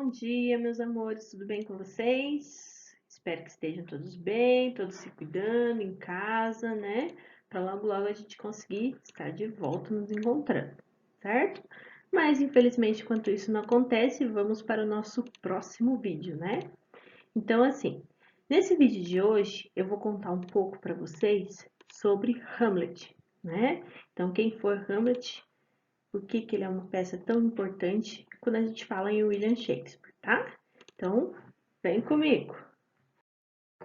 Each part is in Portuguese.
Bom dia, meus amores, tudo bem com vocês? Espero que estejam todos bem, todos se cuidando em casa, né? Para logo logo a gente conseguir estar de volta nos encontrando, certo? Mas infelizmente, enquanto isso não acontece, vamos para o nosso próximo vídeo, né? Então, assim, nesse vídeo de hoje eu vou contar um pouco para vocês sobre Hamlet, né? Então, quem for Hamlet, por que ele é uma peça tão importante quando a gente fala em William Shakespeare, tá? Então, vem comigo!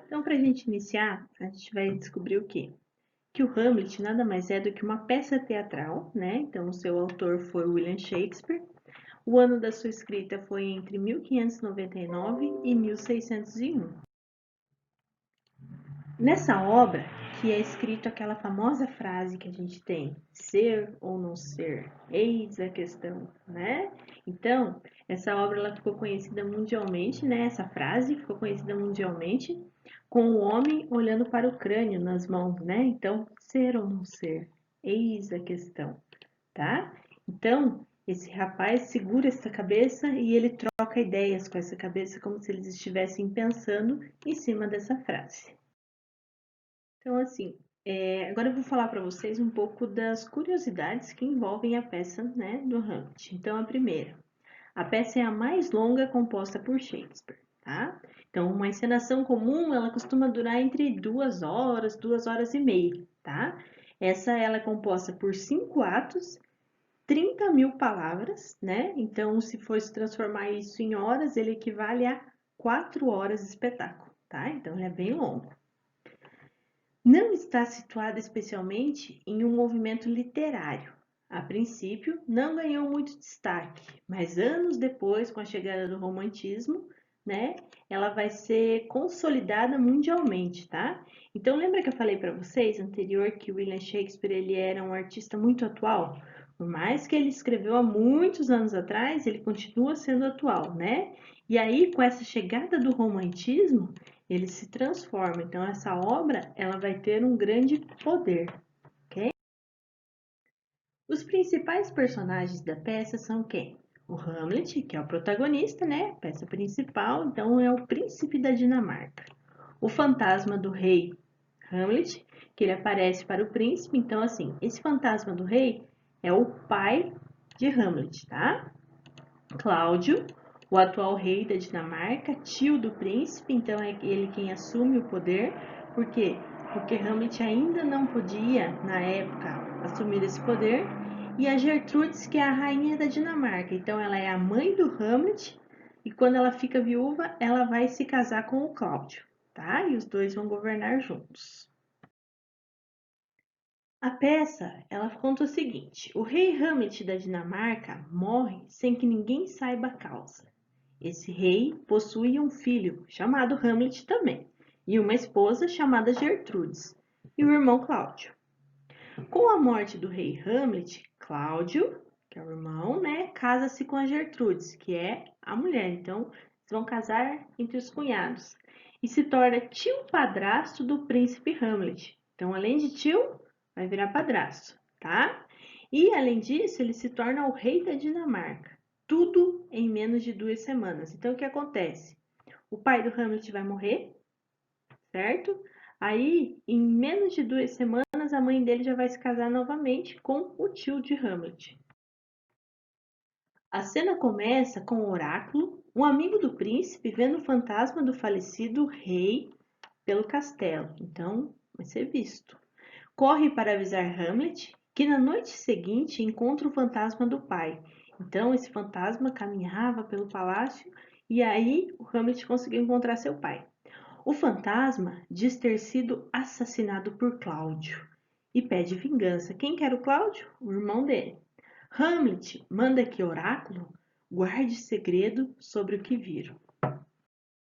Então, para a gente iniciar, a gente vai descobrir o quê? Que o Hamlet nada mais é do que uma peça teatral, né? Então, o seu autor foi William Shakespeare. O ano da sua escrita foi entre 1599 e 1601. Nessa obra, que é escrito aquela famosa frase que a gente tem, ser ou não ser, eis a questão, né? Então, essa obra ela ficou conhecida mundialmente, né? Essa frase ficou conhecida mundialmente com o homem olhando para o crânio nas mãos, né? Então, ser ou não ser, eis a questão, tá? Então, esse rapaz segura essa cabeça e ele troca ideias com essa cabeça como se eles estivessem pensando em cima dessa frase. Então, assim, agora eu vou falar para vocês um pouco das curiosidades que envolvem a peça, né, do Hamlet. Então, a primeira, a peça é a mais longa composta por Shakespeare, tá? Então, uma encenação comum, ela costuma durar entre 2 horas e meia, tá? Ela é composta por 5 atos, 30.000 palavras, né? Então, se fosse transformar isso em horas, ele equivale a 4 horas de espetáculo, tá? Então, ele é bem longo. Não está situada especialmente em um movimento literário. A princípio, não ganhou muito destaque, mas anos depois, com a chegada do romantismo, né, ela vai ser consolidada mundialmente, tá? Então, lembra que eu falei para vocês anterior que William Shakespeare ele era um artista muito atual? Por mais que ele escreveu há muitos anos atrás, ele continua sendo atual, né? E aí, com essa chegada do romantismo, ele se transforma. Então, essa obra ela vai ter um grande poder, ok? Os principais personagens da peça são quem? O Hamlet, que é o protagonista, né? Peça principal, então é o príncipe da Dinamarca. O fantasma do rei Hamlet, que ele aparece para o príncipe. Então, assim, esse fantasma do rei é o pai de Hamlet, tá? Cláudio, o atual rei da Dinamarca, tio do príncipe, então é ele quem assume o poder. Por quê? Porque Hamlet ainda não podia, na época, assumir esse poder. E a Gertrudes, que é a rainha da Dinamarca, então ela é a mãe do Hamlet, e quando ela fica viúva, ela vai se casar com o Cláudio, tá? E os dois vão governar juntos. A peça, ela conta o seguinte: o rei Hamlet da Dinamarca morre sem que ninguém saiba a causa. Esse rei possuía um filho, chamado Hamlet também, e uma esposa chamada Gertrudes, e o irmão Cláudio. Com a morte do rei Hamlet, Cláudio, que é o irmão, né, casa-se com a Gertrudes, que é a mulher. Então, eles vão casar entre os cunhados e se torna tio padrasto do príncipe Hamlet. Então, além de tio, vai virar padrasto, tá? E além disso, ele se torna o rei da Dinamarca. Tudo em menos de 2 semanas. Então, o que acontece? O pai do Hamlet vai morrer, certo? Aí, em menos de 2 semanas, a mãe dele já vai se casar novamente com o tio de Hamlet. A cena começa com o oráculo, um amigo do príncipe vendo o fantasma do falecido rei pelo castelo. Então, vai ser visto. Corre para avisar Hamlet que na noite seguinte encontra o fantasma do pai. Então, esse fantasma caminhava pelo palácio e aí o Hamlet conseguiu encontrar seu pai. O fantasma diz ter sido assassinado por Cláudio e pede vingança. Quem que era o Cláudio? O irmão dele. Hamlet manda que Oráculo guarde segredo sobre o que viram.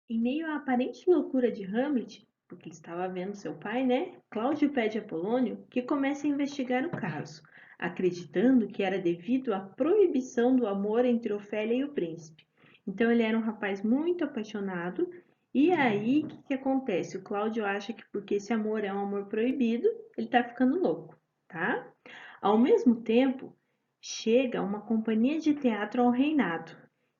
Em meio à aparente loucura de Hamlet, porque ele estava vendo seu pai, né? Cláudio pede a Polônio que comece a investigar o caso, acreditando que era devido à proibição do amor entre Ofélia e o príncipe. Então ele era um rapaz muito apaixonado. E aí, o que acontece? O Cláudio acha que porque esse amor é um amor proibido, ele tá ficando louco, tá? Ao mesmo tempo, chega uma companhia de teatro ao reinado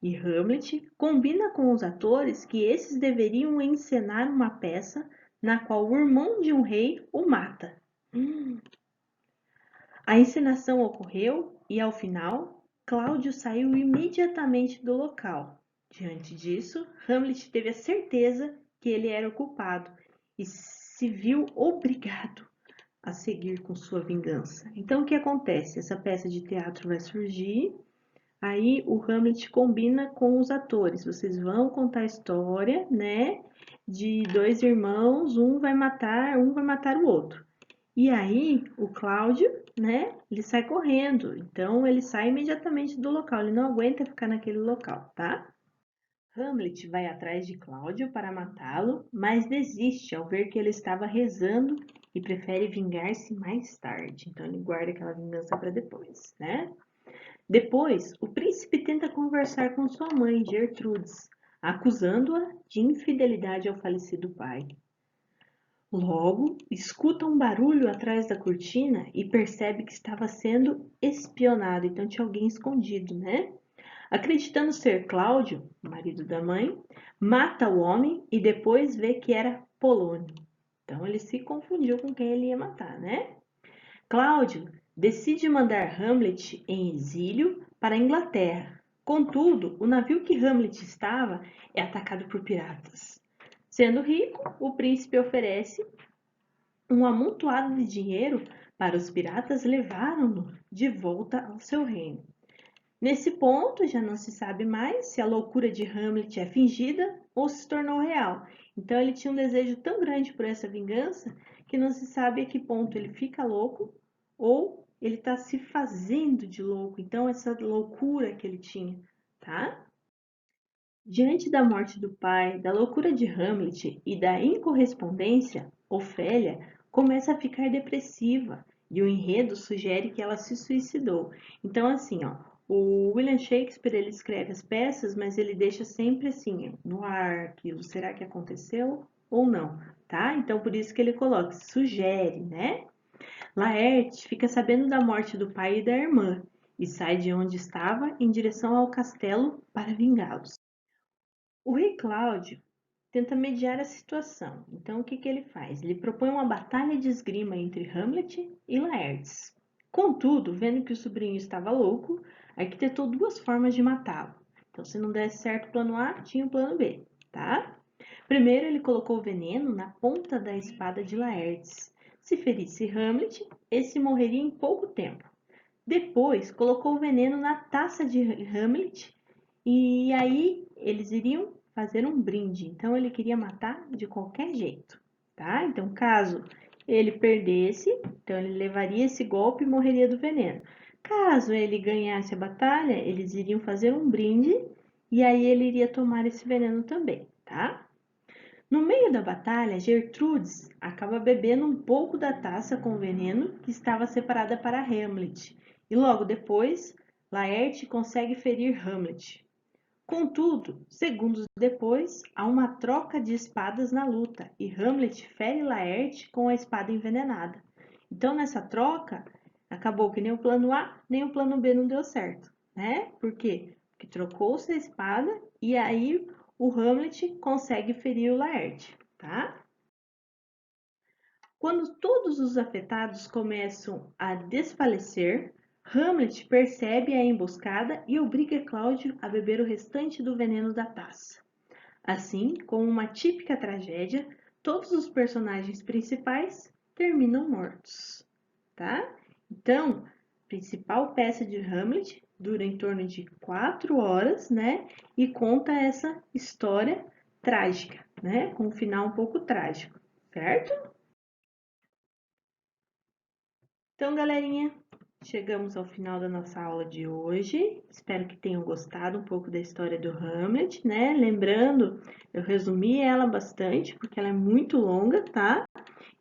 E Hamlet combina com os atores que esses deveriam encenar uma peça na qual o irmão de um rei o mata. A encenação ocorreu e, ao final, Cláudio saiu imediatamente do local. Diante disso, Hamlet teve a certeza que ele era o culpado e se viu obrigado a seguir com sua vingança. Então, o que acontece? Essa peça de teatro vai surgir, aí o Hamlet combina com os atores. Vocês vão contar a história, né, de dois irmãos, um vai matar o outro. E aí, o Cláudio, né, ele sai correndo. Então, ele sai imediatamente do local. Ele não aguenta ficar naquele local, tá? Hamlet vai atrás de Cláudio para matá-lo, mas desiste ao ver que ele estava rezando e prefere vingar-se mais tarde. Então, ele guarda aquela vingança para depois, né? Depois, o príncipe tenta conversar com sua mãe, Gertrudes, acusando-a de infidelidade ao falecido pai. Logo, escuta um barulho atrás da cortina e percebe que estava sendo espionado, então tinha alguém escondido, né? Acreditando ser Cláudio, marido da mãe, mata o homem e depois vê que era Polônio. Então ele se confundiu com quem ele ia matar, né? Cláudio decide mandar Hamlet em exílio para a Inglaterra. Contudo, o navio que Hamlet estava é atacado por piratas. Sendo rico, o príncipe oferece um amontoado de dinheiro para os piratas levaram-no de volta ao seu reino. Nesse ponto, já não se sabe mais se a loucura de Hamlet é fingida ou se tornou real. Então, ele tinha um desejo tão grande por essa vingança que não se sabe a que ponto ele fica louco ou ele está se fazendo de louco. Então, essa loucura que ele tinha, tá? Diante da morte do pai, da loucura de Hamlet e da incorrespondência, Ofélia começa a ficar depressiva e o enredo sugere que ela se suicidou. Então, assim, ó, o William Shakespeare ele escreve as peças, mas ele deixa sempre assim, no ar, aquilo, será que aconteceu ou não, tá? Então, por isso que ele coloca, sugere, né? Laerte fica sabendo da morte do pai e da irmã e sai de onde estava em direção ao castelo para vingá-los. O rei Cláudio tenta mediar a situação. Então, o que ele faz? Ele propõe uma batalha de esgrima entre Hamlet e Laertes. Contudo, vendo que o sobrinho estava louco, arquitetou duas formas de matá-lo. Então, se não desse certo o plano A, tinha o plano B, tá? Primeiro, ele colocou o veneno na ponta da espada de Laertes. Se ferisse Hamlet, esse morreria em pouco tempo. Depois, colocou o veneno na taça de Hamlet e aí eles iriam fazer um brinde. Então ele queria matar de qualquer jeito, tá? Então, caso ele perdesse, então ele levaria esse golpe e morreria do veneno. Caso ele ganhasse a batalha, eles iriam fazer um brinde e aí ele iria tomar esse veneno também, tá? No meio da batalha, Gertrudes acaba bebendo um pouco da taça com veneno que estava separada para Hamlet, e logo depois, Laerte consegue ferir Hamlet. Contudo, segundos depois, há uma troca de espadas na luta e Hamlet fere Laerte com a espada envenenada. Então, nessa troca, acabou que nem o plano A nem o plano B não deu certo, né? Por quê? Porque trocou-se a espada e aí o Hamlet consegue ferir o Laerte, tá? Quando todos os afetados começam a desfalecer, Hamlet percebe a emboscada e obriga Cláudio a beber o restante do veneno da taça. Assim, como uma típica tragédia, todos os personagens principais terminam mortos, tá? Então, a principal peça de Hamlet dura em torno de 4 horas, né? E conta essa história trágica, né? Com um final um pouco trágico, certo? Então, galerinha, chegamos ao final da nossa aula de hoje. Espero que tenham gostado um pouco da história do Hamlet, né? Lembrando, eu resumi ela bastante, porque ela é muito longa, tá?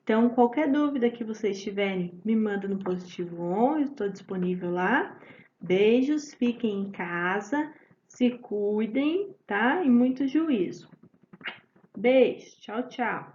Então, qualquer dúvida que vocês tiverem, me manda no Positivo On, eu estou disponível lá. Beijos, fiquem em casa, se cuidem, tá? E muito juízo. Beijo, tchau, tchau.